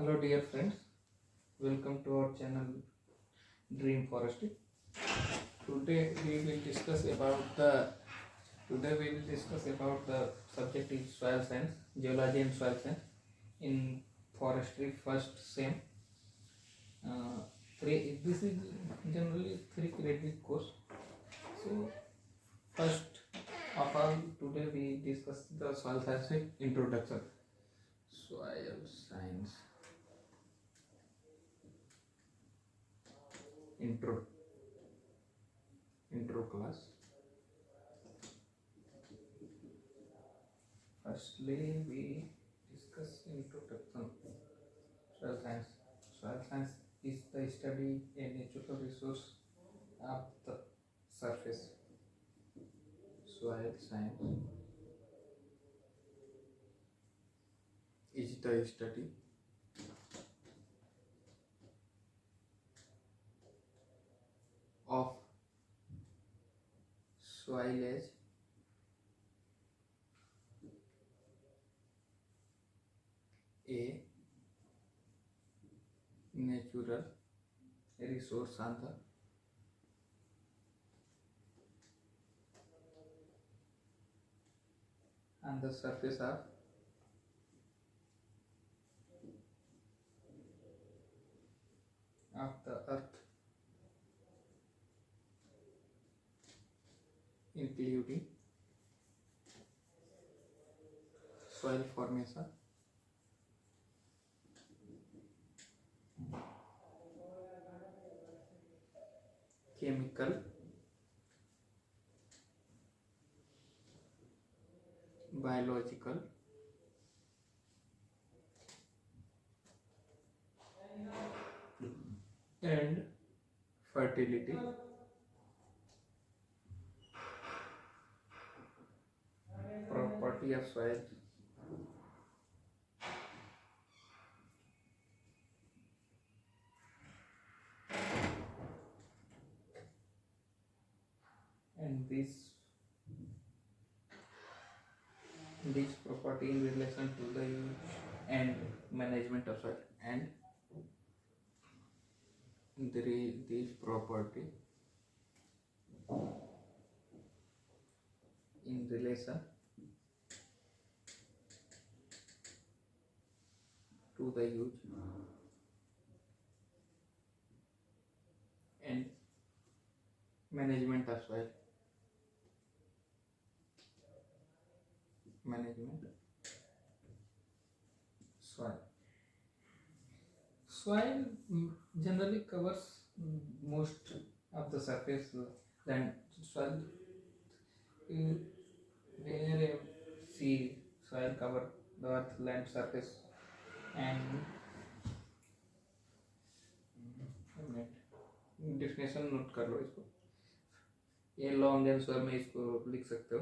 Hello dear friends, welcome to our channel Dream Forestry. Today we will discuss about the subject is soil science, geology and soil science in forestry first sem. This is generally 3 credit course. So first of all, today we discuss the soil science introduction. Soil science intro class. Firstly, we discuss introduction. Soil science. Soil science is the study a natural resource of the surface. Soil science is the study of soil as a natural resource on the surface of the earth, including soil formation, chemical, biological, and fertility property of soil. And this property in relation to the use and management of soil, and this property in relation to the use and management of soil. Management soil. Soil generally covers most of the surface land. Soil, where you see soil cover the earth land surface, and definition note कर लो इसको, ये long answer में इसको लिख सकते हो.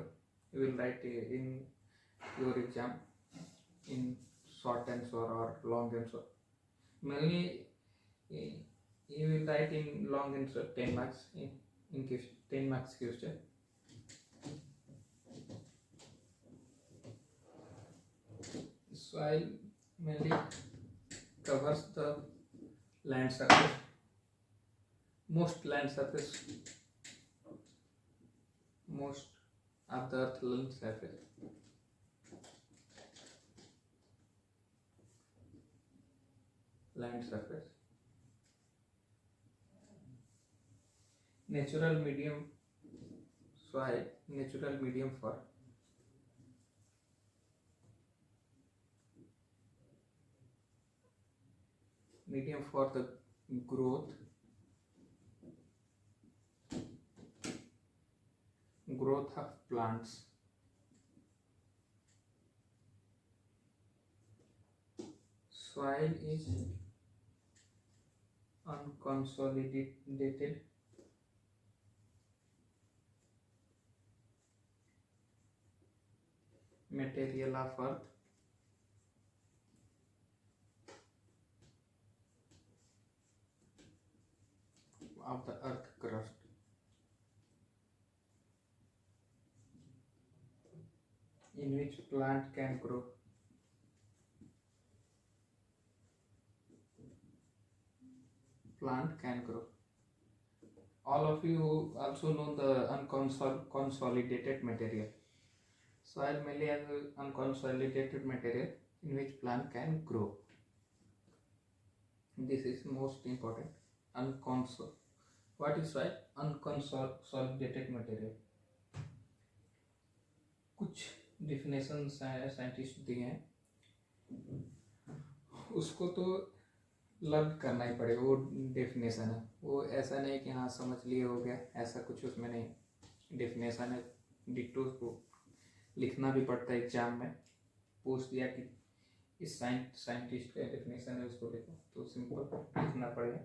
You will write in your exam in short answer और long answer. mainly you will write in long answer 10 marks in question, 10 marks question. Soil mainly covers the land surface, most land surface, most of the earth land surface. Land surface. Natural medium soil, natural medium for the growth of plants. Soil is unconsolidated material of earth of the earth crust. In which plant can grow. plant can grow. All of you also know the unconsolidated material. Soil mainly has unconsolidated material in which plant can grow. This is most important. What is soil? Unconsolidated material. कुछ definition scientist दिए हैं, उसको तो learn करना ही पड़ेगा. वो definition है, वो ऐसा नहीं कि हाँ समझ लिए हो गया, ऐसा कुछ उसमें नहीं. डेफिनेशन है, डिट्टो को लिखना भी पड़ता है. एग्जाम में पूछ दिया कि इस साइंटिस्ट का डेफिनेशन है, उसको लिखो, तो सिंपल लिखना पड़ेगा.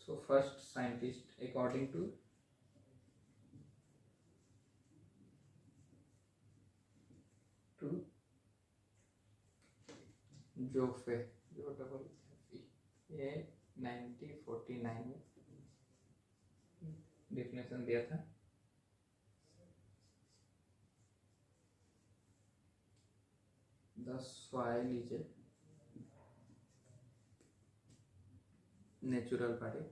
So first scientist according to Joffe, जो डबल ये 1949 में डेफिनेशन दिया था. The soil is a natural body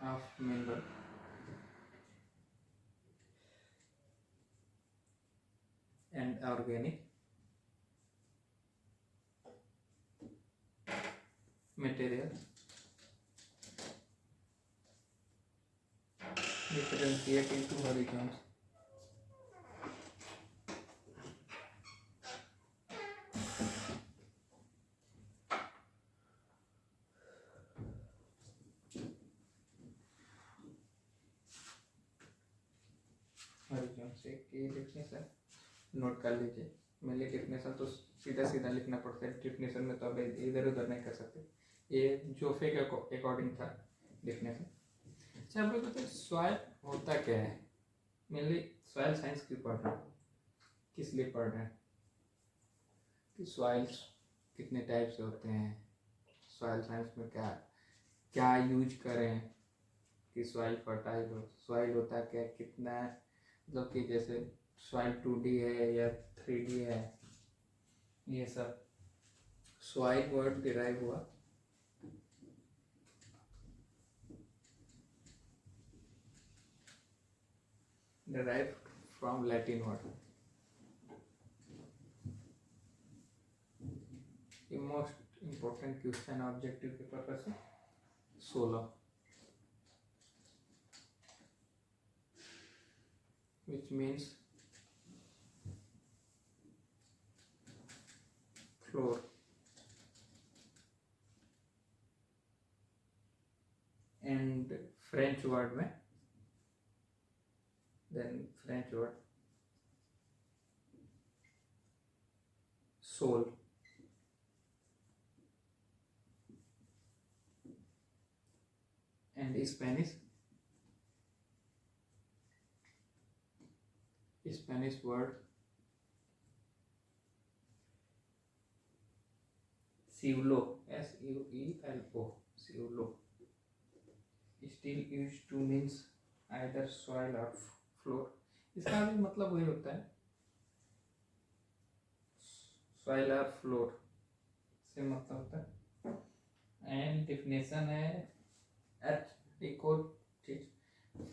of mineral and organic material differentiate into horizons. horizons से की डेफिनेशन नोट कर लीजिए. मेनली डेफिनेशन तो सीधा सीधा लिखना पड़ता है. डेफिनेशन में तो अब इधर उधर नहीं कर सकते. ये जोफे के अकॉर्डिंग था डेफिनेशन. अच्छा, आप लोग बताइए सॉइल होता क्या है? मेनली सॉइल साइंस क्यों पढ़ रहे हैं, किस लिए पढ़ रहे हैं, कि सॉइल्स कितने टाइप से होते हैं, सॉइल साइंस में क्या क्या यूज करें कि सॉइल फर्टाइल हो. सॉइल होता क्या, कितना, मतलब कि जैसे सॉइल 2D है या 3D है, ये सब. सॉइल वर्ड डिराइव हुआ derived from Latin word. The most important question objective के purpose है 16, which means floor. And French word में, then French word soul. And Spanish word suelo, SUELO, suelo, still used to means either soil or floor. इसका भी मतलब वही होता है, soil or floor से मतलब होता है. एंड डेफिनेशन है एट इको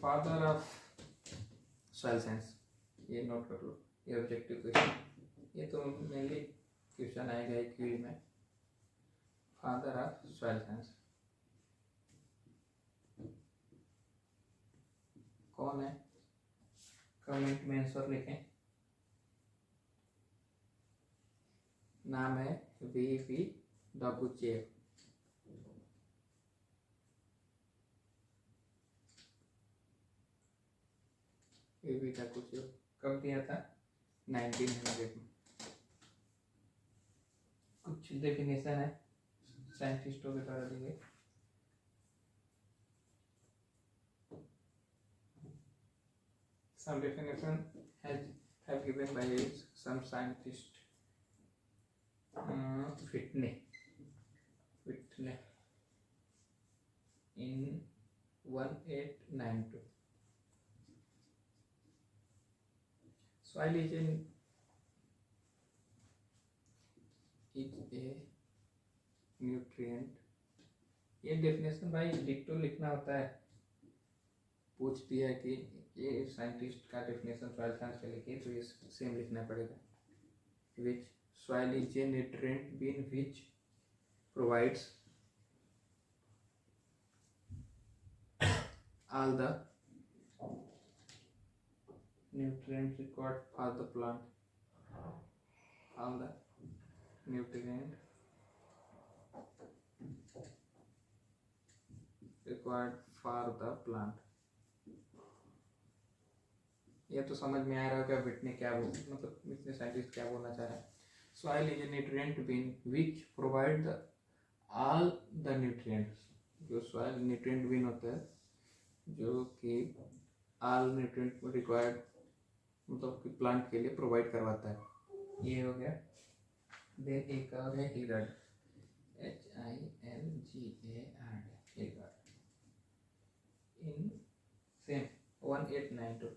फादर ऑफ सॉइल साइंस. ये नोट कर लो, ये ऑब्जेक्टिव क्वेश्चन, ये तो मेनली क्वेश्चन आएगा क्यूई में. फादर ऑफ सॉइल साइंस कौन है? कमेंट में आंसर लिखें. नाम है V.V. डबुचेव. V.V. डबुचेव कब दिया था? 1900 में. कुछ डेफिनेशन है साइंटिस्टों के द्वारा दी गई. Some definition have given by some scientist. Whitney in 1892. Soil is A nutrient, ये डेफिनेशन भाई डिक्टो लिखना होता है। पूछ दिया कि ये साइंटिस्ट का डेफिनेशन सॉइल साइंस का लिखिए तो ये सेम लिखना पड़ेगा। Which soil is a nutrient bin which provides all the nutrients required for the plant, all the nutrient required for the plant। ये तो समझ में आ रहा होगा विटने क्या मतलब विटने साइंटिस्ट क्या बोलना चाह रहा है। Soil is a nutrient bin which provide the all the nutrients, जो सॉइल न्यूट्रिएंट बीन होता है जो कि ऑल न्यूट्रिएंट रिक्वायर्ड मतलब कि प्लांट के लिए प्रोवाइड करवाता है। ये हो गया। देन एक और है Hilgard, HILGARD, Hilgard in same 1892।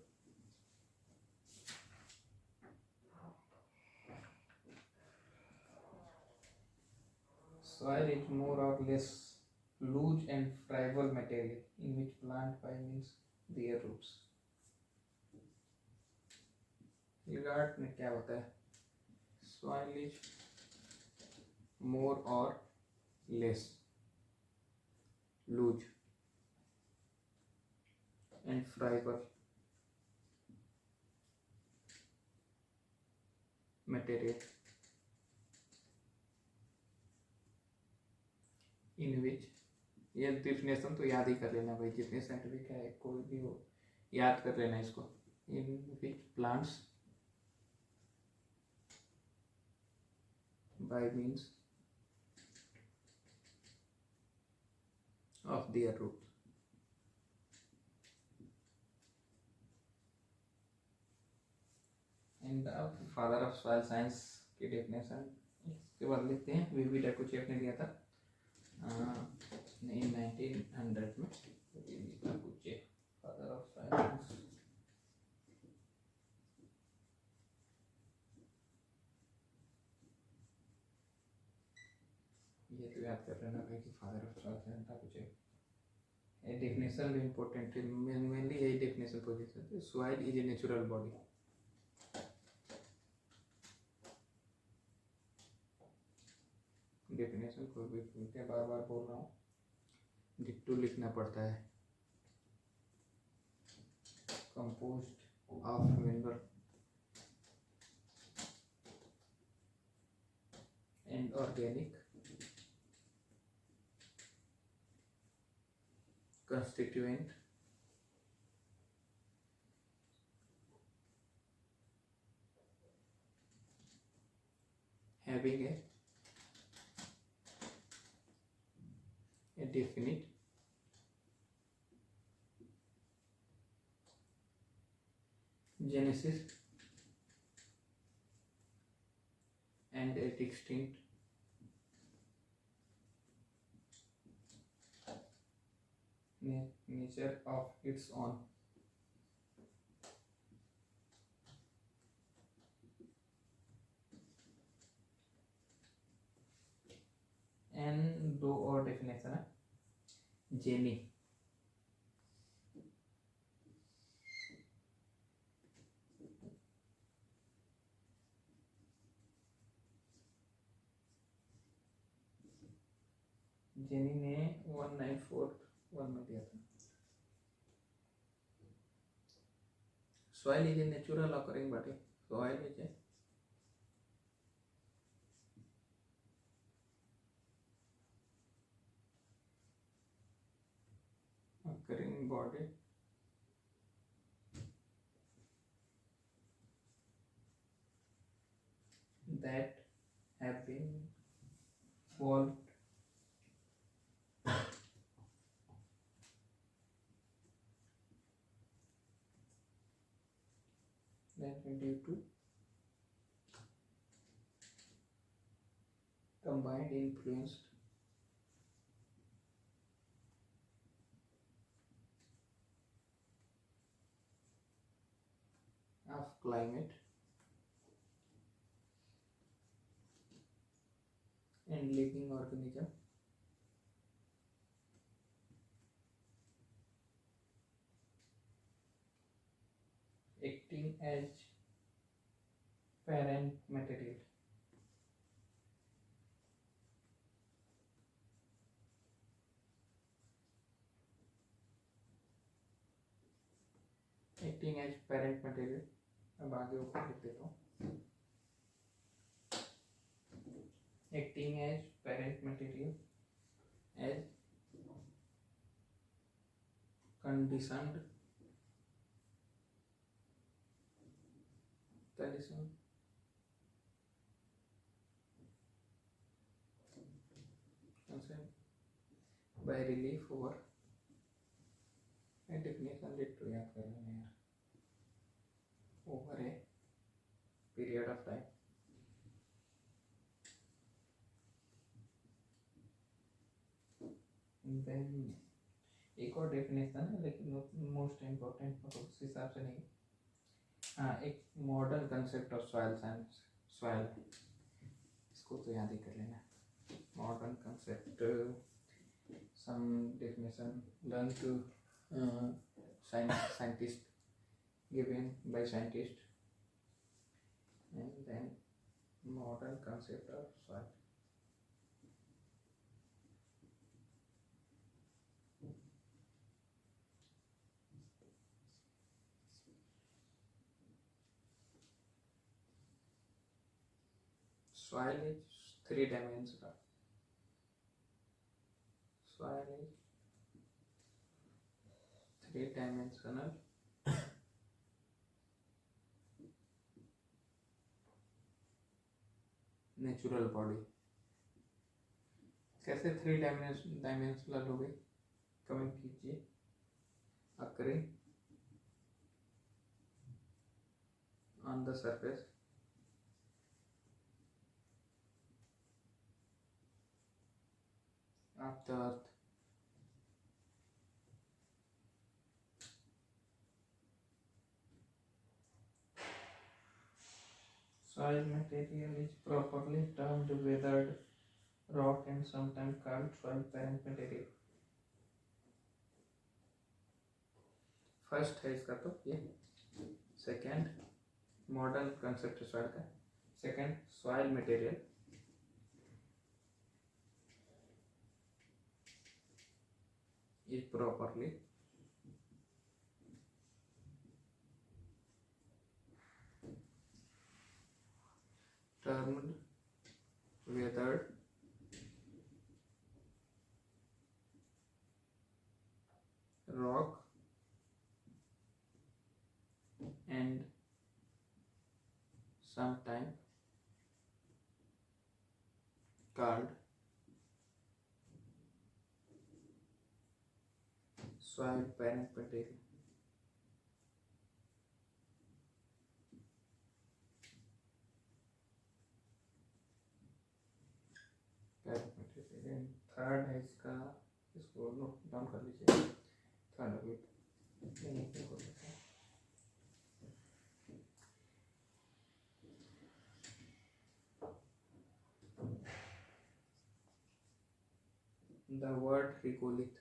Soil is more or less loose and friable material in which plant finds their roots। हिलगार्ड में क्या होता है? Soil is more or less loose and friable material in which, ये definition तो याद ही कर लेना भाई, जितने साइंटिफिक है कोई भी हो याद कर लेना इसको। In which plants by means of their root. And father of soil science की डेफिनेशन इसके बाद लिखते हैं। वीवी डैकुचेफ ने दिया था in 1900 में। वीवी डैकुचेफ फादर ऑफ सॉइल साइंस। ये तो याद कर लेना भाई कि फादर ऑफ सॉइल साइंस डैकुचेफ। ये डेफिनेशन भी इम्पोर्टेंट है, मेनली यही डेफिनेशन पोजीशन है। Soil is a natural body. Definition को भी बार बार बोल रहा हूँ, डिक्टो लिखना पड़ता है। Composed of mineral and organic constituent having a definite genesis and a distinct nature of its own। And दो और डेफिनेशन है। जेनी, जेनी ने 1941 में दिया था। Soil is a natural occurring body. Soil is A occurring body that have been formed due to combined influence of climate, and living organism. Acting as parent material. Acting as parent material. अब आगे ऊपर लिख देता हूँ. Acting as parent material as conditioned consent by relief over definition लिख तो याद कर लेना यार. Over a period of time. Then एक और डेफिनेशन है लेकिन मोस्ट इम्पोर्टेंट उस हिसाब से नहीं. हाँ, एक modern concept of soil science. Soil इसको तो याद ही कर लेना. Modern concept some definition learn to scientist given by scientist and then modern concept of soil. Soil is three-dimensional. Soil is three-dimensional. Natural body. कैसे थ्री डायमेंशनल हो गई? Comment कीजिए. occurring on the surface of the earth. Soil material is properly termed weathered rock and sometimes called soil parent material. First है इसका तो ये. Second modern concept soil का. Second soil material is properly termed weathered rock and sometimes called soil parent material. Third है इसका. इसको note down कर लीजिए. थर्ड अभी the word regolith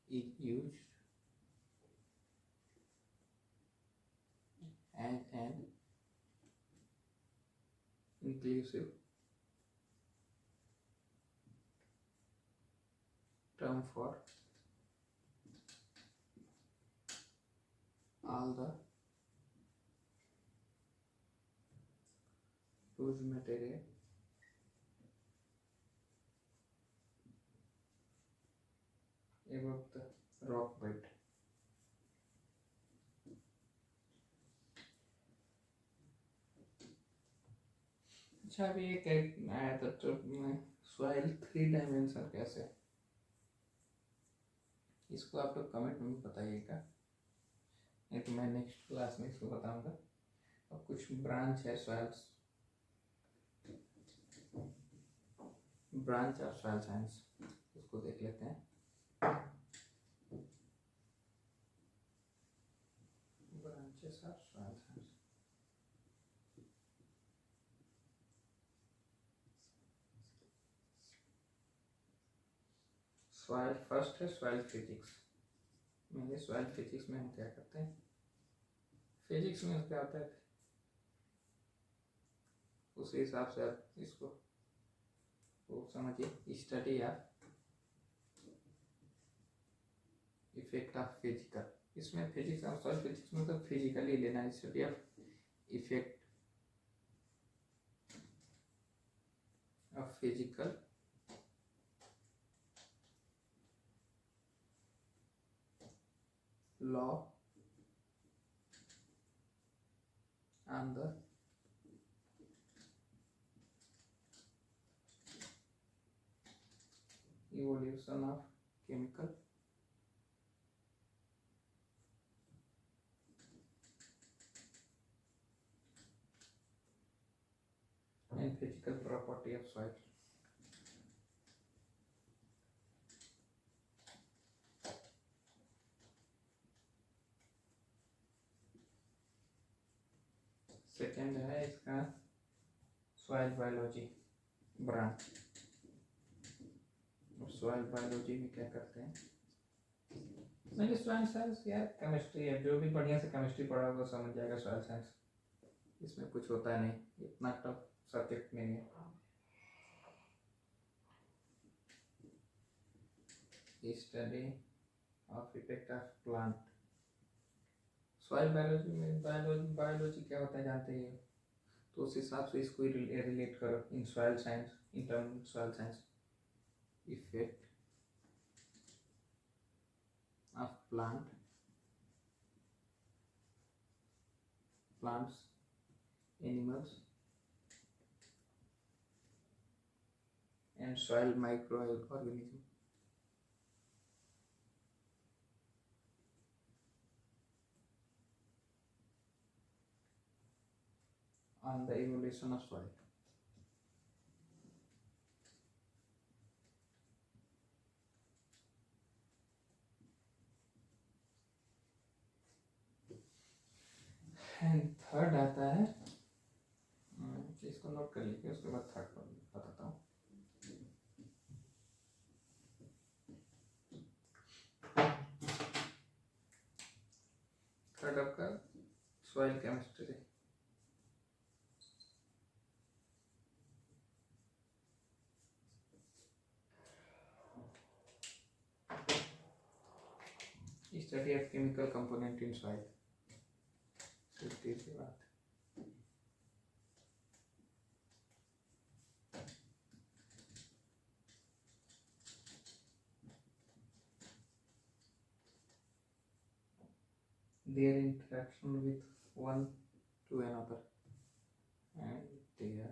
is used as an inclusive term for all the used material above the rock bed. अच्छा, अभी एक आया था तो सॉइल थ्री डायमेंशन कैसे. इसको आप लोग कमेंट में बताइएगा, नहीं तो मैं नेक्स्ट क्लास में इसको बताऊंगा. अब कुछ ब्रांच है soils, branch of soil science, उसको देख लेते हैं. Branches of soil science. Soil first है सॉइल फिजिक्स। मेरे सॉइल फिजिक्स में हम क्या करते हैं, फिजिक्स में क्या होता है उसी हिसाब से आप इसको वो समझिए। Study of effect of physical, इसमें फिजिक्स और सॉइल फिजिक्स में तो फिजिकली लेना है। Study of effect of physical law on the evolution of chemical and physical property of soil. Second है इसका soil biology branch. Soil biology में क्या करते हैं, मैंने सॉइल साइंस यार केमिस्ट्री है, जो भी बढ़िया से केमिस्ट्री पढ़ा होगा समझ जाएगा सॉइल साइंस। इसमें कुछ होता नहीं, इतना टफ सब्जेक्ट नहीं है। Study of effect of plant. Soil biology में बायोलॉजी क्या होता है जानते ही हो, तो उस हिसाब से इसको रिलेट करो in soil science, in term soil science. Effect of plants, animals and soil microorganism. On the evolution of soil. And third आता है, इसको नोट कर लीजिए, उसके बाद थर्ड बताता हूँ। थर्ड आपका soil chemistry. Study of chemical component in soil. तीसरी बात their interaction with one to another and their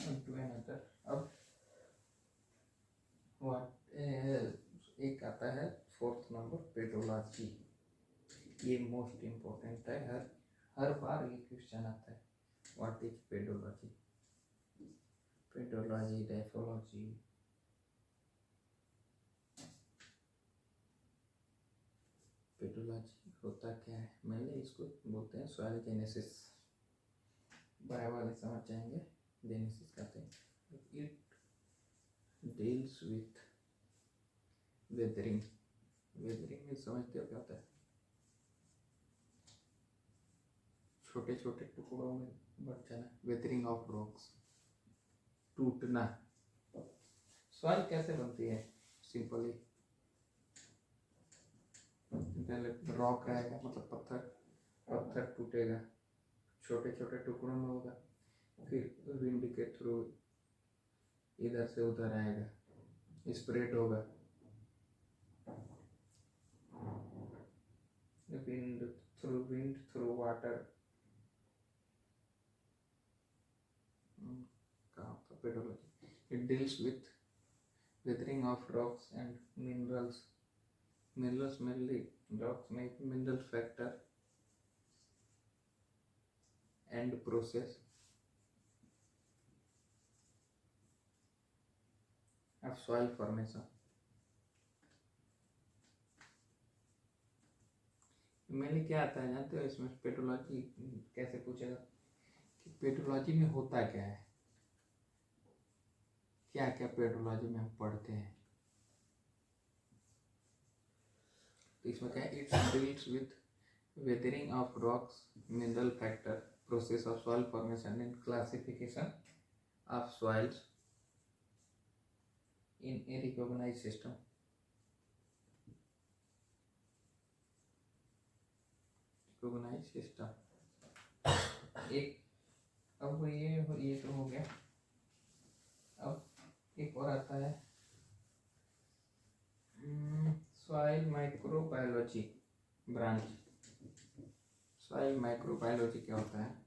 one to another। अब एक आता है फोर्थ नंबर पेडोलॉजी। ये मोस्ट इम्पोर्टेंट है, हर बार ये क्वेश्चन आता है। व्हाट इज पेडोलॉजी, पेडोलॉजी डेफोलॉजी। पेडोलॉजी होता क्या है, मैंने इसको बोलते हैं सॉइल जेनेसिस। बड़े वाले समझ जाएंगे, जेनेसिस कहते हैं। It deals with weathering. Weathering में समझते हो क्या होता है, छोटे छोटे टुकड़ों में बढ़ जाना, वेदरिंग ऑफ रॉक्स, टूटना। सॉइल कैसे बनती है, सिंपली पहले रॉक रहेगा, मतलब पत्थर टूटेगा, छोटे छोटे टुकड़ों में होगा, फिर विंड के थ्रू इधर से उधर आएगा, स्प्रेड होगा, wind through water। Pedology it deals with weathering of rocks and minerals mainly rocks make mineral factor and process of soil formation। Mainly क्या आता है जानते हो इसमें? पेडोलॉजी कैसे पूछेगा कि पेडोलॉजी में होता क्या है, क्या क्या पेडोलॉजी में हम पढ़ते हैं। तो इसमें क्या है, it's deals with weathering of rocks, mineral factor, process of soil formation and classification of soils in a recognized system. Recognized system एक, अब ये तो हो गया। अब एक और आता है soil microbiology branch. Soil microbiology क्या होता है?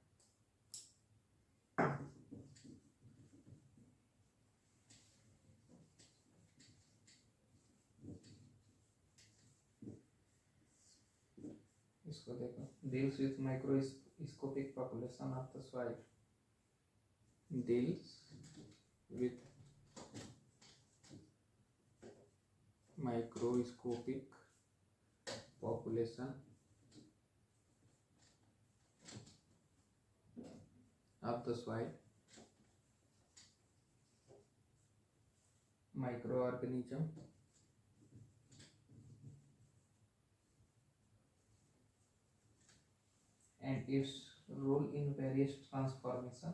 इसको देखो, deals with microscopic population of the soil, deals with microscopic population of the soil, microorganism and its role in various transformation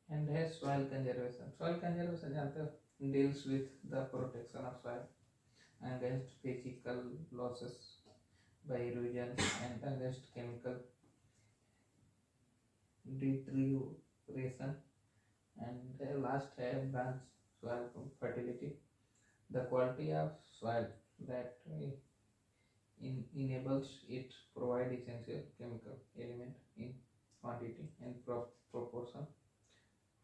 and has soil conservation. Soil conservation जानते हो, deals with the protection of soil against physical losses by erosion and against chemical deterioration. And the last है branch soil fertility, the quality of soil that enables it provide essential chemical element in quantity and proportion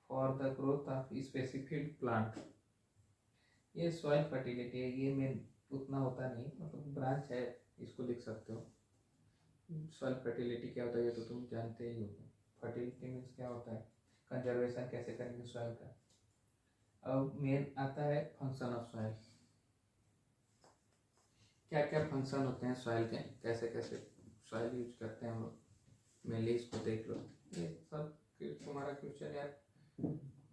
for the growth of specific plant. ये soil fertility है, ये main उतना होता नहीं, मतलब branch है, इसको लिख सकते हो। सॉइल फर्टिलिटी क्या होता है ये तो तुम जानते ही हो। फर्टिलिटी मीन्स क्या होता है, कंजर्वेशन कैसे करेंगे सॉइल का। अब मेन आता है फंक्शन ऑफ सॉइल, क्या क्या फंक्शन होते हैं सॉइल के, कैसे कैसे सॉइल यूज करते हैं हम लोग, मेनली इसको देख लो। ये सब तुम्हारा क्वेश्चन यार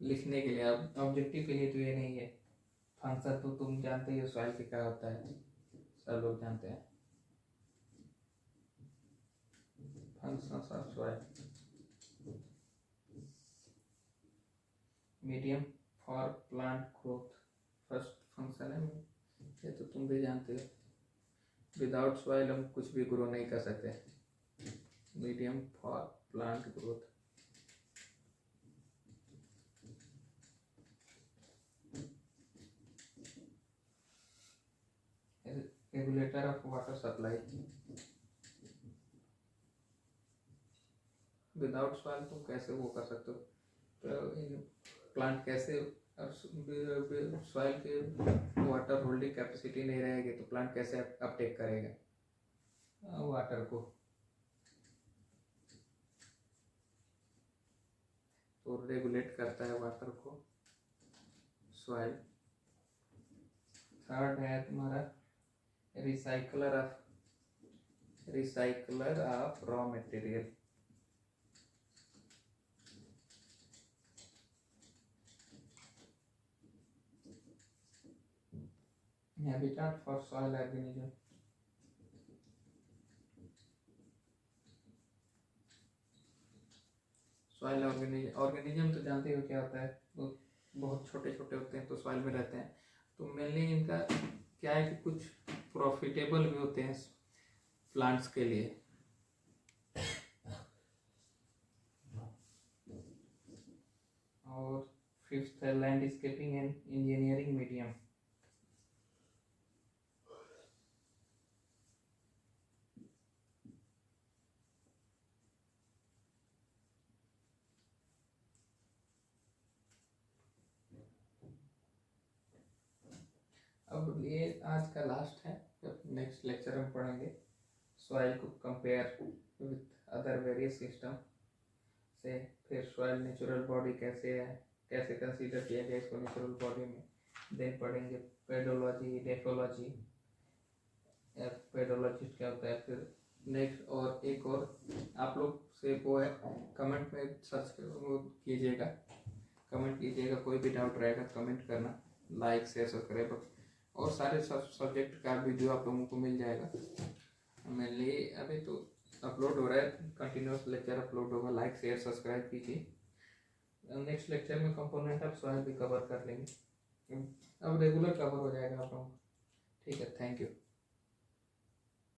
लिखने के लिए, अब ऑब्जेक्टिव के लिए तो ये नहीं है। फंक्शन तो तुम जानते ही हो सॉइल के क्या होता है, सब लोग जानते हैं। Functions of soil, medium for plant growth first function है, ये तो तुम भी जानते हो। विदाउट सॉइल हम कुछ भी ग्रो नहीं कर सकते। Medium for plant growth, regulator of water supply, without soil तुम कैसे वो कर सकते हो, तो प्लांट कैसे, सॉइल के वाटर होल्डिंग कैपेसिटी नहीं रहेगी तो प्लांट कैसे अपटेक करेगा वाटर को, तो रेगुलेट करता है वाटर को सॉइल। थर्ड है तुम्हारा recycler of raw material, habitat for soil organism, soil organism तो जानते हो क्या होता है, वो बहुत छोटे छोटे होते हैं तो सॉइल में रहते हैं। तो मेनली इनका क्या है कि कुछ प्रॉफिटेबल भी होते हैं प्लांट्स के लिए। और फिफ्थ है लैंडस्केपिंग एंड इंजीनियरिंग मीडियम, अब ये आज का लास्ट है, जब नेक्स्ट लेक्चर हम पढ़ेंगे सॉइल को compare with other various system से, फिर सॉइल नेचुरल बॉडी कैसे है, कैसे कंसीडर किया गया इसको नेचुरल बॉडी में, देन पढ़ेंगे पेडोलॉजी, डेफोलॉजी, पेडोलॉजिस्ट क्या होता है, फिर नेक्स्ट और एक और आप लोग से वो है कमेंट में सर्च कीजिएगा, कमेंट कीजिएगा, कोई भी डाउट रहेगा कमेंट करना, लाइक शेयर सब्सक्राइब और सारे सब्जेक्ट का वीडियो आप लोगों को मिल जाएगा। मेनली अभी तो अपलोड हो रहा है, कंटिन्यूस लेक्चर अपलोड होगा, लाइक शेयर सब्सक्राइब कीजिए। नेक्स्ट लेक्चर में कंपोनेंट ऑफ सॉइल भी कवर कर लेंगे, अब रेगुलर कवर हो जाएगा आप लोगों को। ठीक है, थैंक यू।